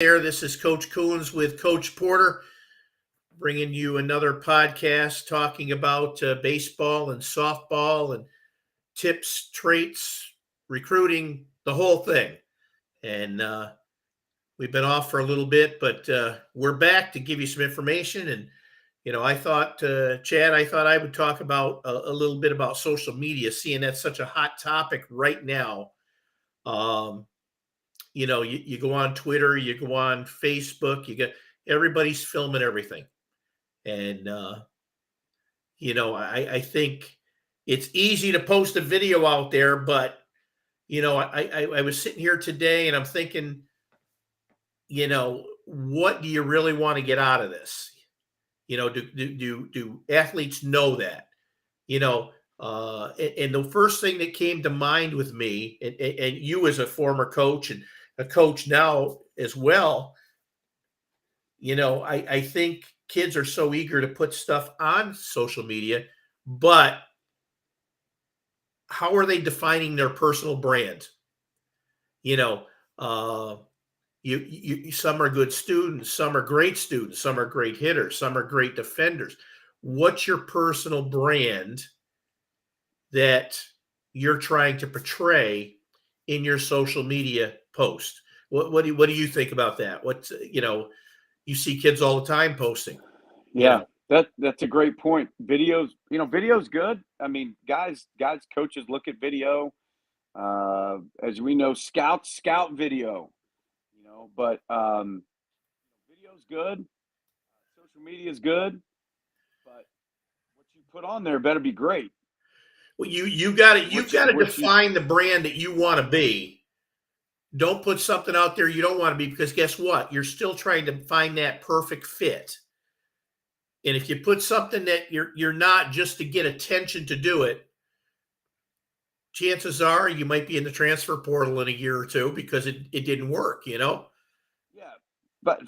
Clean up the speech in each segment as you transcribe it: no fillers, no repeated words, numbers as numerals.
There, this is Coach Coons with Coach Porter, bringing you another podcast talking about baseball and softball and tips, traits, recruiting, the whole thing. And we've been off for a little bit, but we're back to give you some information. And I thought, Chad, I thought I would talk about a little bit about social media, seeing that's such a hot topic right now. You go on Twitter, you go on Facebook, everybody's filming everything. And, I think it's easy to post a video out there, but, I was sitting here today and I'm thinking, what do you really want to get out of this? Do athletes know that? And the first thing that came to mind with me, and you as a former coach and a coach now as well, I think kids are so eager to put stuff on social media, but how are they defining their personal brand? You know, uh, you some are good students, some are great students, some are great hitters, some are great defenders. What's your personal brand that you're trying to portray in your social media post? What do you think about that? You see kids all the time posting, you Yeah, know. that's a great point. Video's good. I mean, coaches look at video. As we know, scouts scout video. But video's good. Social media is good, but what you put on there better be great. Well, you've got to What you define the brand that you want to be. Don't put something out there you don't want to be, because guess what? You're still trying to find that perfect fit. And if you put something that you're not, just to get attention to do it, chances are you might be in the transfer portal in a year or two because it didn't work. Yeah, but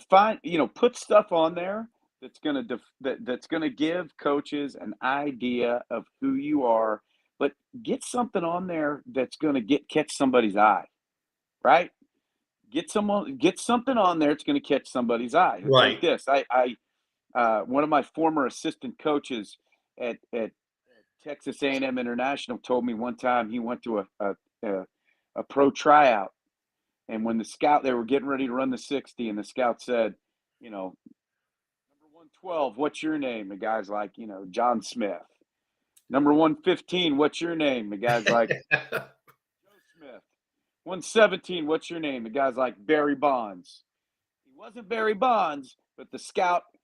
put stuff on there that's gonna give coaches an idea of who you are, but get something on there that's gonna catch somebody's eye, right? Get something on there that's gonna catch somebody's eye. It's like Right. this. One of my former assistant coaches at Texas A&M International told me one time he went to a, a pro tryout, and when they were getting ready to run the 60, and the scout said, number 112, what's your name? The guy's like, John Smith. Number 115, what's your name? The guy's like, Joe Smith. 117, what's your name? The guy's like, Barry Bonds. He wasn't Barry Bonds, but the scout, the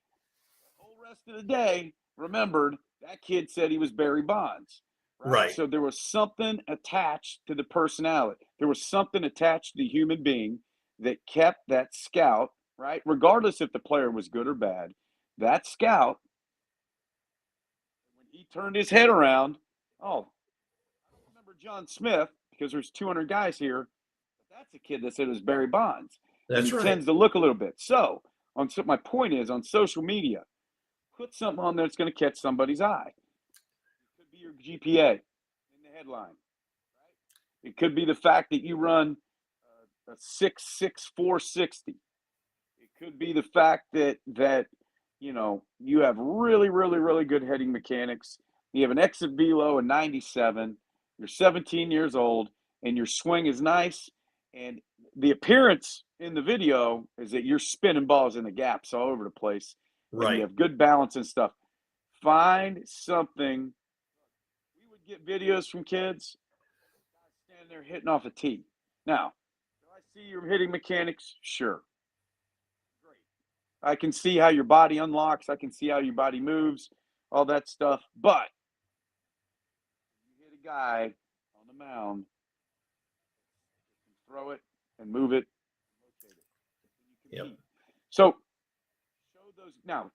whole rest of the day, remembered that kid said he was Barry Bonds. Right. Right. So there was something attached to the personality. There was something attached to the human being that kept that scout, right? Regardless if the player was good or bad, that scout, when he turned his head around, oh, I don't remember John Smith because there's 200 guys here, but that's a kid that said it was Barry Bonds. And That's he right. tends to look a little bit. So, my point is, on social media, put something on there that's going to catch somebody's eye. It could be your GPA in the headline. Right? It could be the fact that you run a 6.6460. It could be the fact that you have really, really, really good heading mechanics. You have an exit velo of 97. You're 17 years old, and your swing is nice. And the appearance in the video is that you're spinning balls in the gaps all over the place, and you Right. have good balance and stuff. Find something. We would get videos from kids standing there hitting off a tee. Now, do I see your hitting mechanics? Sure. Great. I can see how your body unlocks. I can see how your body moves, all that stuff. But you hit a guy on the mound, you can throw it and move it, rotate it. You Yep. compete. So show those. Now,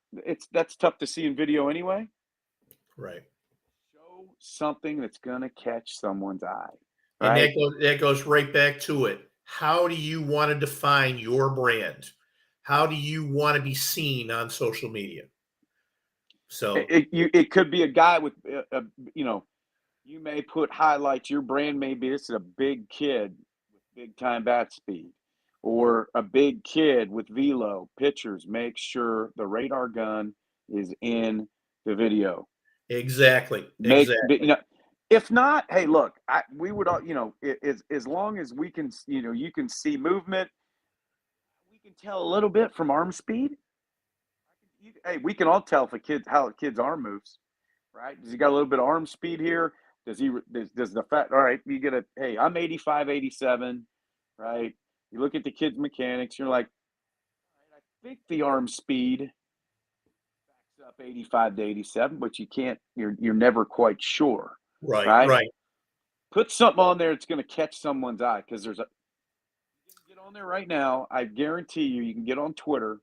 that's tough to see in video anyway. Right. Show something that's going to catch someone's eye. And Right? that goes right back to it. How do you want to define your brand? How do you want to be seen on social media? So, It could be a guy with you may put highlights. Your brand may be, this is a big kid with big time bat speed. or a big kid with velo pictures, make sure the radar gun is in the video. Exactly. Make you Exactly. know, if not, hey, look, we would all, as long as we can, you can see movement, we can tell a little bit from arm speed. Hey, we can all tell if how a kid's arm moves, right? Does he got a little bit of arm speed here? Does he does the fact? All right, you get a hey, I'm 85, 87, right? You look at the kid's mechanics, you're like, I think the arm speed backs up 85 to 87, but you can't. You're never quite sure, Right. right? Right. Put something on there that's going to catch someone's eye because there's a. You can get on there right now. I guarantee you, you can get on Twitter,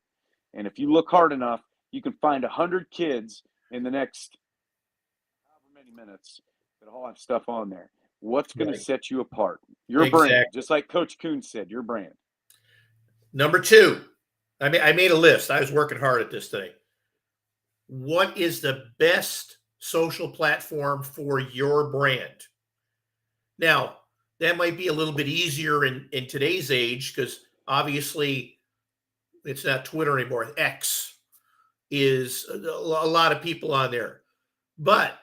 and if you look hard enough, you can find 100 kids in the next however many minutes that all have stuff on there. What's going to Right. set you apart? Your brand, Exactly. just like Coach Kuhn said, your brand. Number two, I made a list. I was working hard at this thing. What is the best social platform for your brand? Now, that might be a little bit easier in today's age because obviously it's not Twitter anymore. X is a lot of people on there. But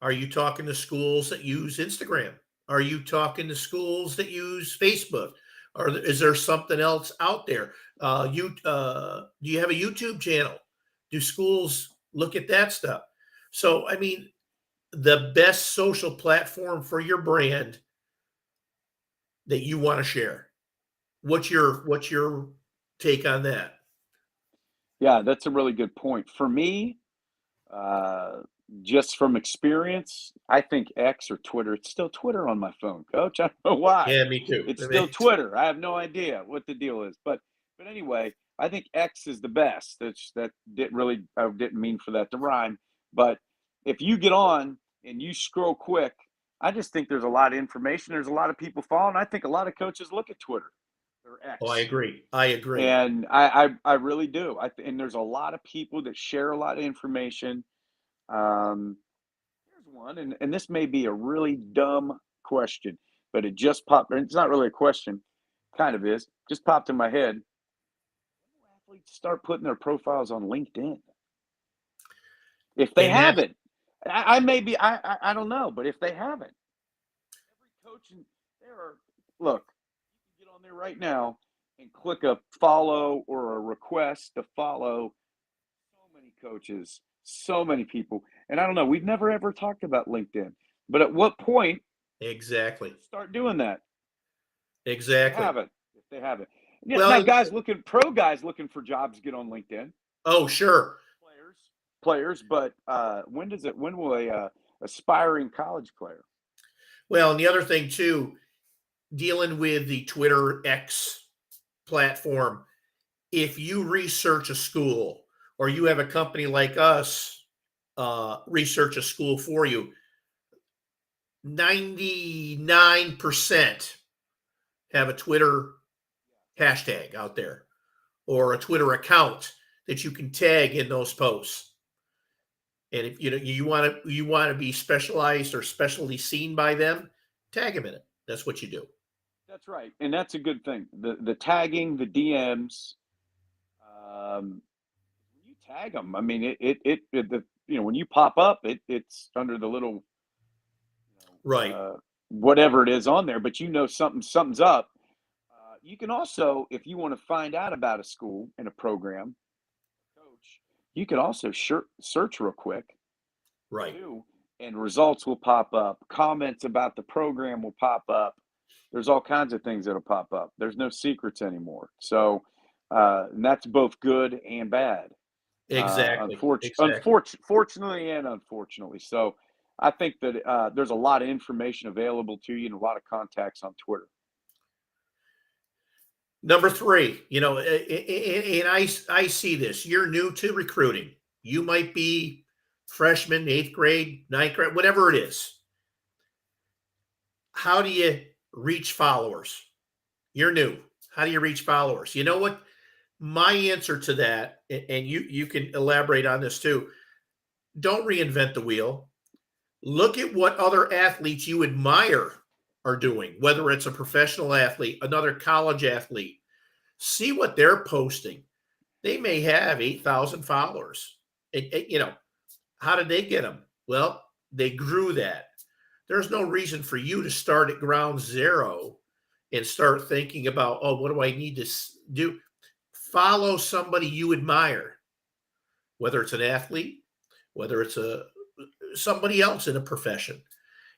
are you talking to schools that use Instagram? Are you talking to schools that use Facebook? Or is there something else out there? Do you have a YouTube channel? Do schools look at that stuff? So, I mean, the best social platform for your brand that you want to share. What's your take on that? Yeah, that's a really good point. For me, uh, just from experience, I think X or Twitter, it's still Twitter on my phone, Coach. I don't know why. Yeah, me too. It's still Twitter. I have no idea what the deal is, but anyway, I think X is the best. That didn't really I didn't mean for that to rhyme, but if you get on and you scroll quick, I just think there's a lot of information. There's a lot of people following. I think a lot of coaches look at Twitter or Oh, I X, agree. I agree. and I really do. And there's a lot of people that share a lot of information. Um, Here's one, and this may be a really dumb question, but it just popped. It's not really a question, kind of is. Just popped in my head. When do athletes start putting their profiles on LinkedIn? If they And that's haven't, I may be. I don't know, but if they haven't, every coach there are. Look, you can get on there right now and click a follow or a request to follow so many coaches, so many people. And I don't know, we've never ever talked about LinkedIn. But at what point exactly. start doing that? They Exactly. haven't. If they haven't. Yeah, now Well, pro guys looking for jobs get on LinkedIn. oh, sure. Players. Players, but when will a aspiring college player? Well, and the other thing too, dealing with the Twitter X platform, if you research a school or you have a company like us research a school for you, 99% have a Twitter hashtag out there or a Twitter account that you can tag in those posts. And if you want to be specialized or specially seen by them, tag them in it. That's what you do. That's right. And that's a good thing. The tagging, the DMs, when you tag them, I mean, when you pop up, it's under the little, Right. whatever it is on there, but something's up. You can also, if you want to find out about a school and a program, coach, you can also search real quick Right. too, and results will pop up. Comments about the program will pop up. There's all kinds of things that'll pop up. There's no secrets anymore. So, and that's both good and bad. Exactly. Exactly. Fortunately and unfortunately. So I think that there's a lot of information available to you and a lot of contacts on Twitter. Number three, and I see this. You're new to recruiting. You might be freshman, eighth grade, ninth grade, whatever it is. How do you reach followers? You're new. How do you reach followers? You know what? My answer to that, and you can elaborate on this too. Don't reinvent the wheel. Look at what other athletes you admire are doing, whether it's a professional athlete, another college athlete. See what they're posting. They may have 8,000 followers. How did they get them? Well, they grew that. There's no reason for you to start at ground zero and start thinking about, oh, what do I need to do? Follow somebody you admire, whether it's an athlete, whether it's somebody else in a profession,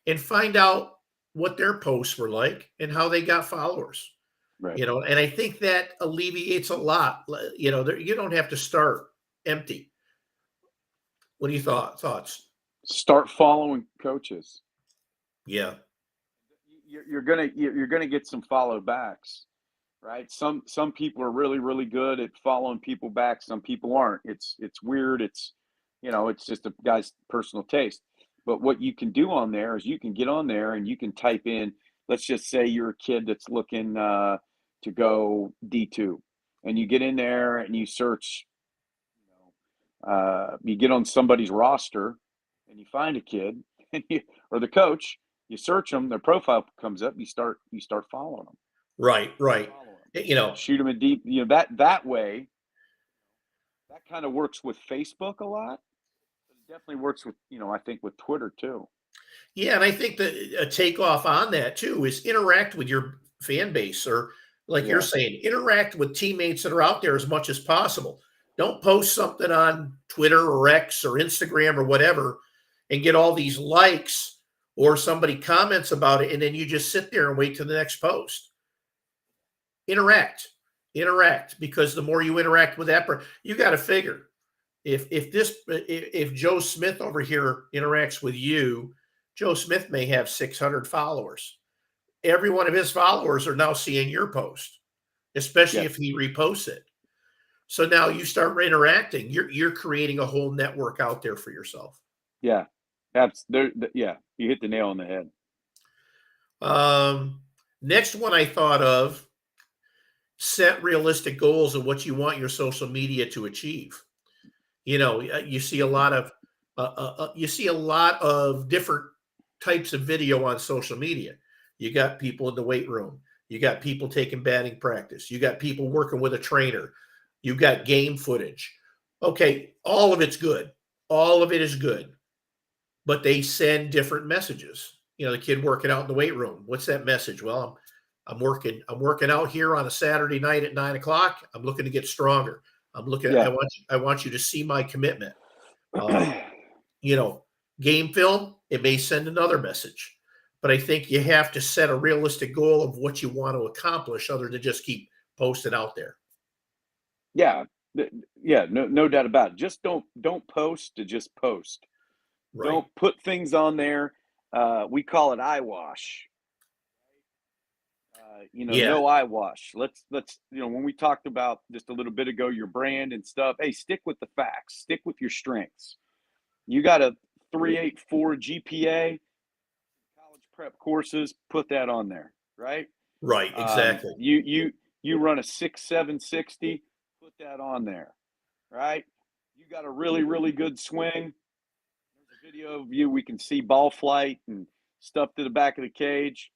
and find out what their posts were like and how they got followers. Right. And I think that alleviates a lot. You don't have to start empty. What are your thoughts? Start following coaches. Yeah. You're gonna get some follow backs, right? Some people are really, really good at following people back. Some people aren't. It's weird. It's just a guy's personal taste. But what you can do on there is you can get on there and you can type in, let's just say you're a kid that's looking to go D2, and you get in there and you search, you get on somebody's roster and you find a kid or the coach, you search them, their profile comes up, you start following them. Right. Shoot them a deep, that way, that kind of works with Facebook a lot. It definitely works with, I think with Twitter too. Yeah. And I think that a takeoff on that too is interact with your fan base, or like you're saying, interact with teammates that are out there as much as possible. Don't post something on Twitter or X or Instagram or whatever and get all these likes, or somebody comments about it and then you just sit there and wait till the next post. Interact, because the more you interact with that person, you got to figure if Joe Smith over here interacts with you, Joe Smith may have 600 followers. Every one of his followers are now seeing your post, especially if he reposts it. So now you start interacting. You're creating a whole network out there for yourself. Yeah, you hit the nail on the head. Next one I thought of: set realistic goals of what you want your social media to achieve. You see a lot of different types of video on social media. You got people in the weight room. You got people taking batting practice. You got people working with a trainer. You got game footage. Okay, all of it's good. All of it is good. But they send different messages. The kid working out in the weight room. What's that message? Well, I'm working out here on a Saturday night at 9:00. I'm looking to get stronger. I want you to see my commitment. Game film, it may send another message. But I think you have to set a realistic goal of what you want to accomplish, other than just keep posting out there. Yeah, no doubt about it. Just don't post to just post. Right. Don't put things on there. We call it eyewash. No eyewash. Let's when we talked about just a little bit ago your brand and stuff. Hey, stick with the facts. Stick with your strengths. You got a 3.84 GPA. Prep courses, put that on there, right? Right, exactly. You run a 6.760, put that on there, right? You got a really, really good swing. There's a video of you. We can see ball flight and stuff to the back of the cage.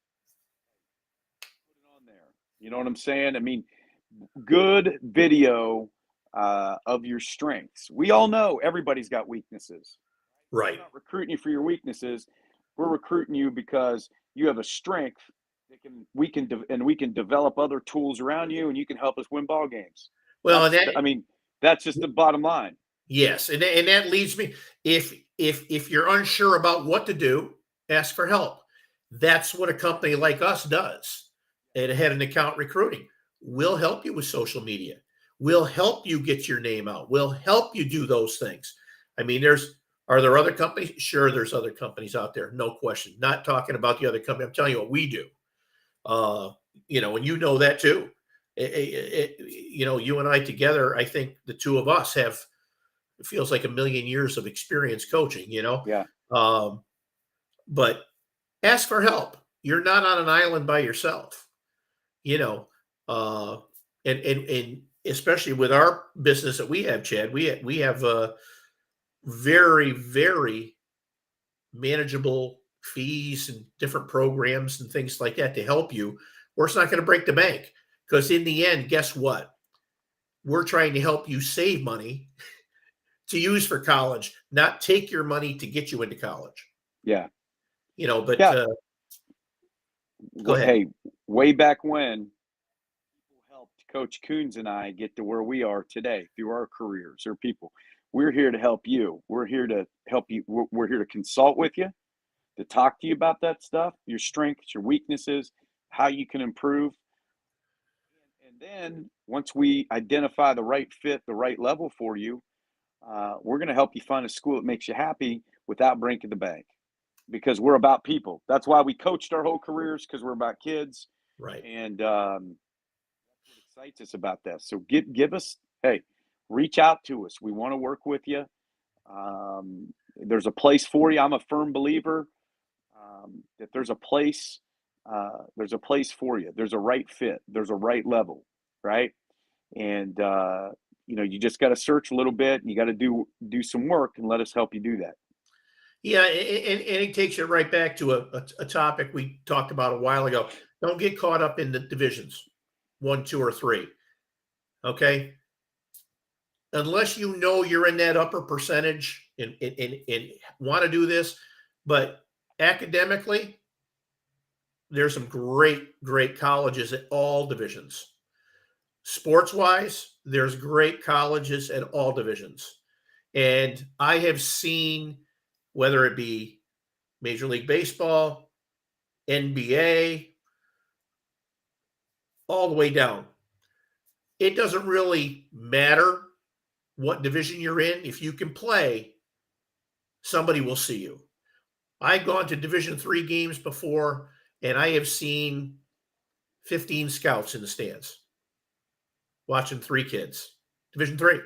Put it on there. You know what I'm saying? I mean, good video of your strengths. We all know everybody's got weaknesses. Right. We're not recruiting you for your weaknesses. We're recruiting you because you have a strength that we can develop other tools around you, and you can help us win ball games. Well, that's just the bottom line. Yes, and that leads me, if you're unsure about what to do, ask for help. That's what a company like us does at Head and Account Recruiting. We'll help you with social media. We'll help you get your name out. We'll help you do those things. I mean, are there other companies? Sure, there's other companies out there, no question. Not talking about the other company. I'm telling you what we do. And you know that too. You and I together, I think the two of us have, it feels like a million years of experience coaching, Yeah. But ask for help. You're not on an island by yourself, and especially with our business that we have, Chad, we have very, very manageable fees and different programs and things like that to help you, or it's not going to break the bank. Because in the end, guess what? We're trying to help you save money to use for college, not take your money to get you into college. Yeah. But Yeah. Go ahead. Hey, way back when, people helped Coach Coons and I get to where we are today through our careers or people. We're here to help you. We're here to help you. We're here to consult with you, to talk to you about that stuff, your strengths, your weaknesses, how you can improve. And then once we identify the right fit, the right level for you, we're going to help you find a school that makes you happy without breaking the bank, because we're about people. That's why we coached our whole careers, because we're about kids. Right. And that's what excites us about this. So give us, hey, reach out to us. We want to work with you. There's a place for you. I'm a firm believer that there's a place for you. There's a right fit. There's a right level, right? And you just got to search a little bit, and you got to do some work, and let us help you do that. Yeah, and it takes you right back to a topic we talked about a while ago. Don't get caught up in the divisions, 1, 2, or 3. Okay? Unless you know you're in that upper percentage and want to do this, but academically, there's some great colleges at all divisions. Sports-wise, there's great colleges at all divisions. And I have seen, whether it be Major League Baseball, NBA, all the way down. It doesn't really matter what division you're in. If you can play, somebody will see you. I've gone to Division III games before, and I have seen 15 scouts in the stands watching 3 kids. Division III.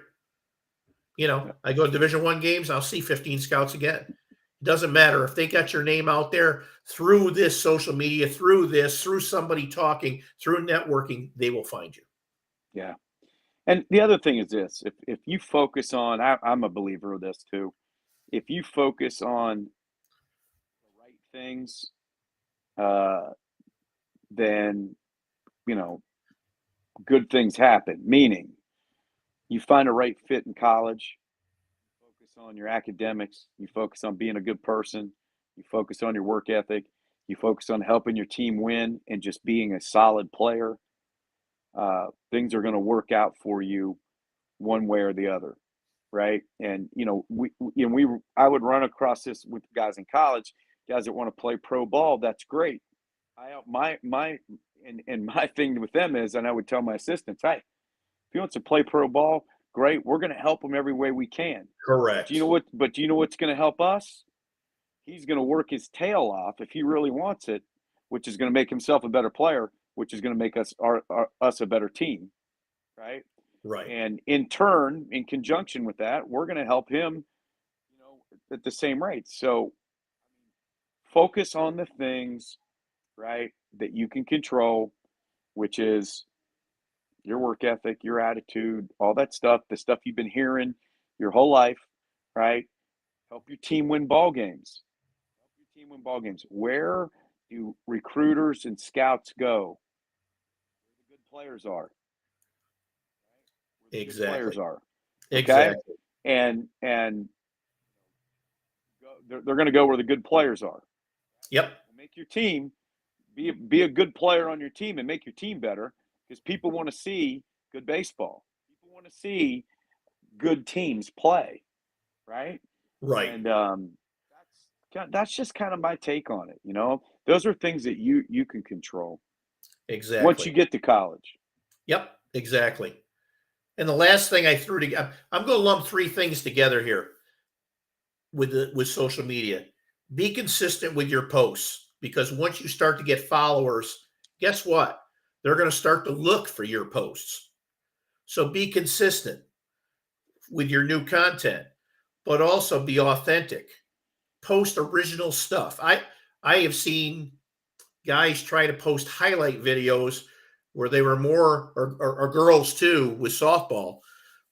I go to Division I games, I'll see 15 scouts again. It doesn't matter if they got your name out there through this social media, through somebody talking, through networking, they will find you. Yeah. And the other thing is this: if you focus on, I'm a believer of this too. If you focus on the right things, then good things happen. Meaning, you find a right fit in college. Focus on your academics. You focus on being a good person. You focus on your work ethic. You focus on helping your team win and just being a solid player. Things are going to work out for you one way or the other, right? And I would run across this with guys in college, guys that want to play pro ball. That's great. My thing with them is, and I would tell my assistants, hey, if he wants to play pro ball, great. We're going to help him every way we can. Correct. Do you know what's going to help us? He's going to work his tail off if he really wants it, which is going to make himself a better player, which is going to make us a better team, right? Right. And in turn, in conjunction with that, we're going to help him, at the same rate. So focus on the things, right, that you can control, which is your work ethic, your attitude, all that stuff, the stuff you've been hearing your whole life, right? Help your team win ball games. Where do recruiters and scouts go? Where the good players are. Where the good players are. Okay? Exactly. And they're going to go where the good players are. Yep. Make your team be a good player on your team and make your team better, because people want to see good baseball. People want to see good teams play, right? Right. And that's just kind of my take on it. Those are things that you can control. Exactly. Once you get to college. Yep, exactly. And the last thing I threw together, I'm going to lump 3 things together here with social media. Be consistent with your posts, because once you start to get followers, guess what? They're going to start to look for your posts. So be consistent with your new content, but also be authentic. Post original stuff. I have seen guys try to post highlight videos where they were more, or girls too, with softball,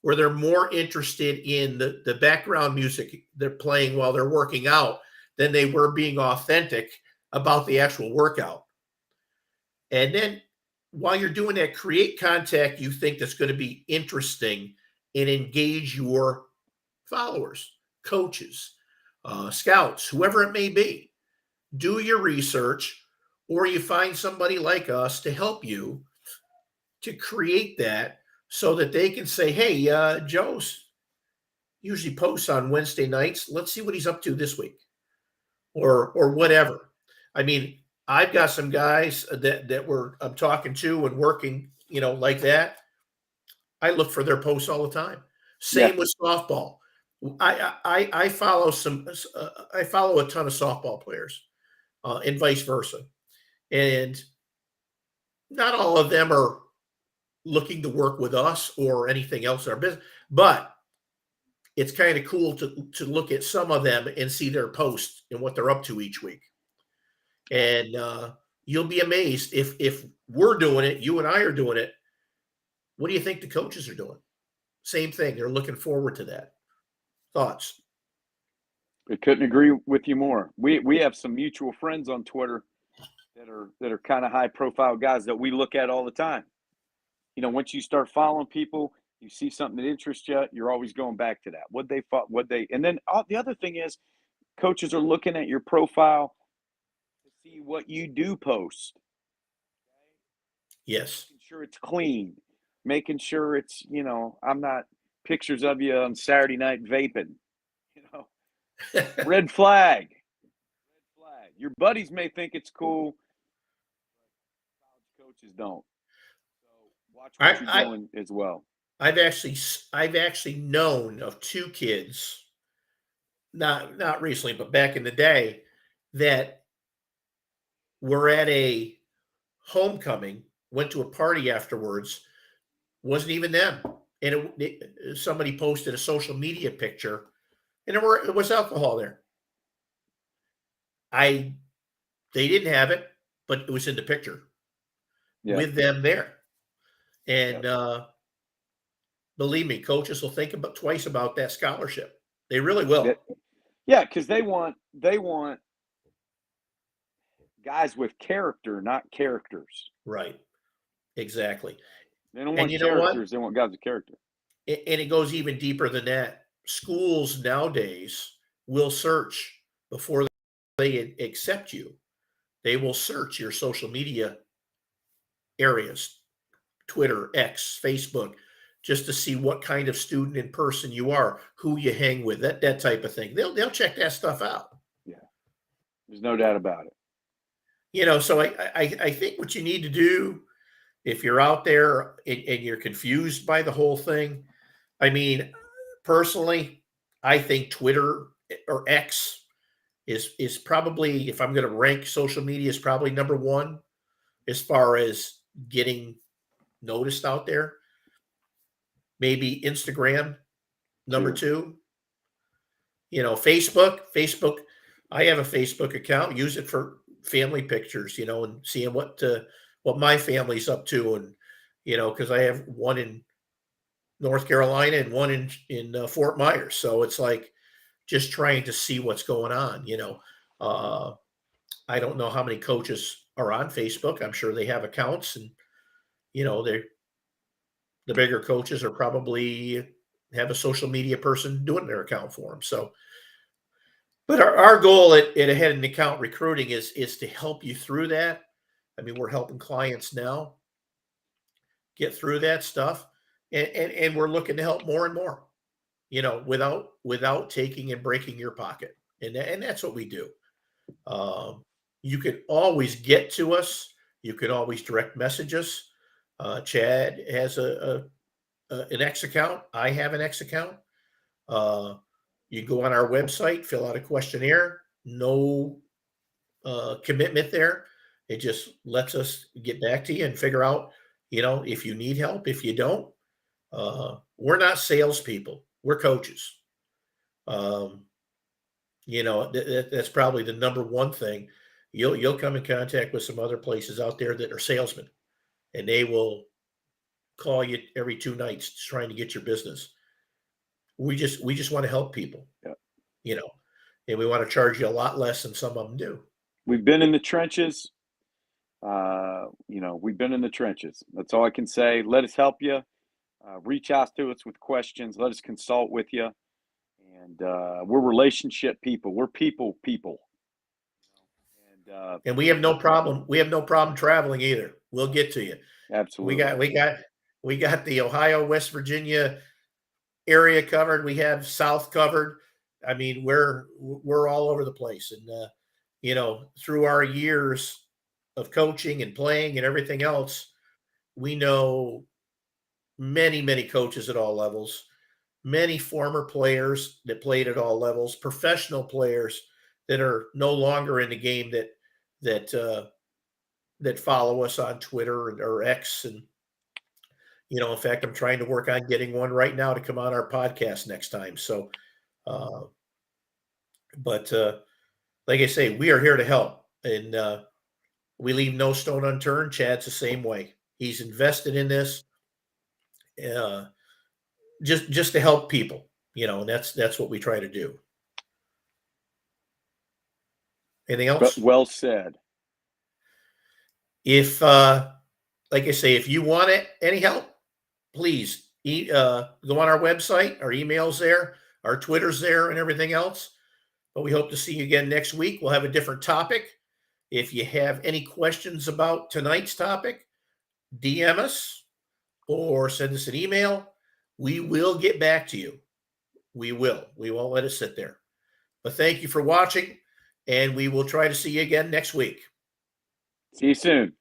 where they're more interested in the background music they're playing while they're working out than they were being authentic about the actual workout. And then while you're doing that, create content you think that's going to be interesting and engage your followers, coaches, scouts, whoever it may be. Do your research, or you find somebody like us to help you to create that so that they can say, hey, Joe's usually posts on Wednesday nights. Let's see what he's up to this week, or whatever. I mean, I've got some guys that I'm talking to and working, like that. I look for their posts all the time. Yeah. Same with softball. I follow I follow a ton of softball players, and vice versa. And not all of them are looking to work with us or anything else in our business, but it's kind of cool to look at some of them and see their posts and what they're up to each week. And you'll be amazed if we're doing it, you and I are doing it. What do you think the coaches are doing? Same thing. They're looking forward to that. Thoughts? I couldn't agree with you more. We have some mutual friends on Twitter that are kind of high profile guys that we look at all the time. Once you start following people, you see something that interests you, you're always going back to that. And then the other thing is, coaches are looking at your profile to see what you do post. Yes. Making sure it's clean, making sure it's, I'm not pictures of you on Saturday night vaping, red flag. Your buddies may think it's cool, but college coaches don't. So watch what you're doing as well. I've actually known of two kids, not recently, but back in the day, that were at a homecoming, went to a party afterwards, wasn't even them. And somebody posted a social media picture, and there was alcohol there. They didn't have it, but it was in the picture with them there. And believe me, coaches will think twice about that scholarship. They really will. Yeah, because they want guys with character, not characters. Right. Exactly. They don't want characters. They want guys with character. And it goes even deeper than that. Schools nowadays will search before they accept you. They will search your social media areas, Twitter, X, Facebook, just to see what kind of student and person you are, who you hang with, that type of thing. They'll check that stuff out. Yeah, there's no doubt about it. So I think what you need to do, if you're out there and you're confused by the whole thing, I mean, personally, I think Twitter or X is probably, if I'm going to rank social media, is probably number one as far as getting noticed out there. Maybe Instagram, number two. Facebook. I have a Facebook account. Use it for family pictures, and seeing what my family's up to, and because I have one in North Carolina and one in Fort Myers, so it's like just trying to see what's going on. I don't know how many coaches are on Facebook. I'm sure they have accounts, and they're the bigger coaches are probably have a social media person doing their account for them. So, but our goal at Ahead in Account Recruiting is to help you through that. I mean, we're helping clients now get through that stuff, and we're looking to help more and more, without taking and breaking your pocket. And that's what we do. You can always get to us. You can always direct message us. Chad has an X account. I have an X account. You go on our website, fill out a questionnaire. No commitment there. It just lets us get back to you and figure out, if you need help. If you don't, we're not salespeople. We're coaches. That's probably the number one thing. You'll come in contact with some other places out there that are salesmen, and they will call you every 2 nights trying to get your business. We just want to help people. Yeah. and we want to charge you a lot less than some of them do. We've been in the trenches. We've been in the trenches. That's all I can say. Let us help you. Reach out to us with questions. Let us consult with you. And we're relationship people. We're people. And we have no problem. We have no problem traveling either. We'll get to you. Absolutely. We got the Ohio, West Virginia area covered. We have South covered. I mean, we're all over the place. And through our years of coaching and playing and everything else, we know many, many coaches at all levels, many former players that played at all levels, professional players that are no longer in the game that follow us on Twitter or X. And, in fact, I'm trying to work on getting one right now to come on our podcast next time. So, but like I say, we are here to help, and we leave no stone unturned. Chad's the same way. He's invested in this just to help people, and that's what we try to do. Anything else? Well said. If, like I say, if you want any help, please go on our website. Our email's there, our Twitter's there, and everything else. But we hope to see you again next week. We'll have a different topic. If you have any questions about tonight's topic, DM us or send us an email. We will get back to you. We will. We won't let it sit there. But thank you for watching, and we will try to see you again next week. See you soon.